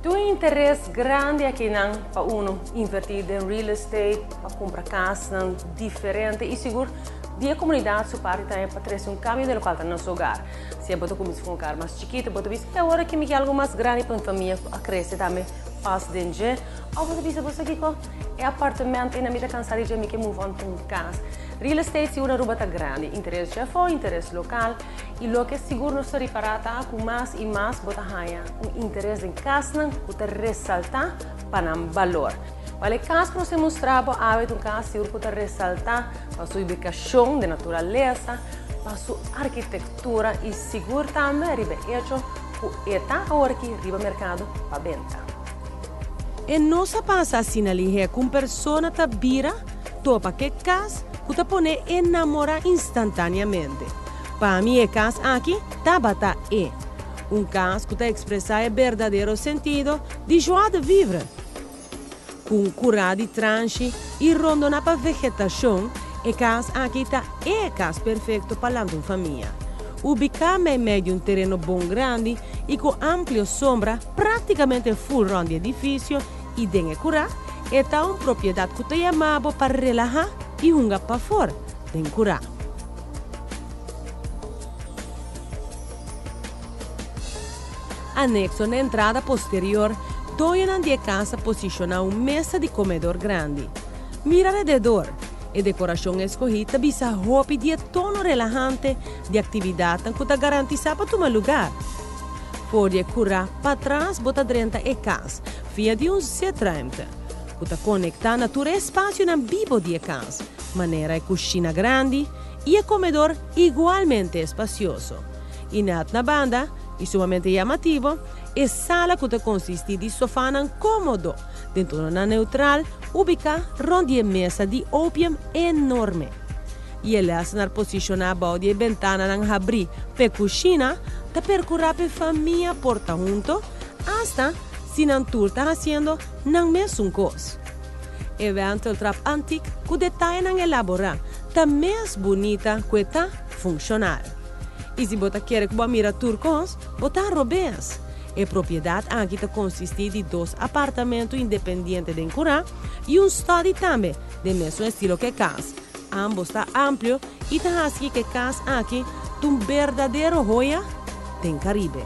Tu interesse grande aqui não para uno invertir em real estate, para comprar casa diferente e seguro a comunidade sua parte também para trazer um caminho do local no nosso lugar. Se você começa com um carro mais chiquito, você diz que é hora que me quer algo mais grande para a família a crescer também fácil de encher. Ou você diz você aqui é apartamento e na minha cansada de me que move on para uma casa. Real estate é uma ruta grande, interesse já foi, interesse local e lo que seguro não se reparata com mais e mais bota ganha um interesse em casa que te ressalta para um valor. Vale caso que nós mostramos a um caso seguro que te ressalta para sua ubicação de natureza, para sua arquitetura e seguro também ribe hecho que está agora aqui riba mercado para venda. E nossa passa assim ali com pessoa que vira topa que casa que te pone enamorar instantaneamente. Para mim é caso aqui tabata é um caso que te expressa o verdadeiro sentido de joie de vivre. Com curado de tranche e rondona para vegetação, é caso aqui é caso perfeito para uma família. Ubicado em meio de um terreno bom grande e com ampla sombra, praticamente full round de edifício e dengue curar, é uma propriedade que te chamava para relaxar e hunga para fora, den curar. Anexo na entrada posterior, doina de casa posiciona uma mesa de comedor grande. Mira alrededor, a decoração escolhida visa roupa de tono relajante de atividade que te garantiza para tomar lugar. Pode curar para trás, bota dentro a casa, via de Z30. Que conecta natureza espaço na bibo de casa, maneira a cozinha grande e o comedor igualmente espacioso. E na banda, e sumamente chamativo, é sala que consiste de sofá cômodo, dentro de neutral, ubicada onde a mesa de opium enorme. E ela está posicionada de ventana na abrir para a cozinha, para percorrer para a família porta junto, hasta se não tu está fazendo não mesmo coisa. Evento o trap antigo que detalhe não elaborar, está mais bonita que está funcional. E se você quer que você mire turcos, você robês. A propriedade aqui consiste de 2 apartamentos independentes de Encurá e um study também, do mesmo estilo que a casa. Ambos estão amplios e está assim que a casa aqui é um verdadeiro joia do Caribe.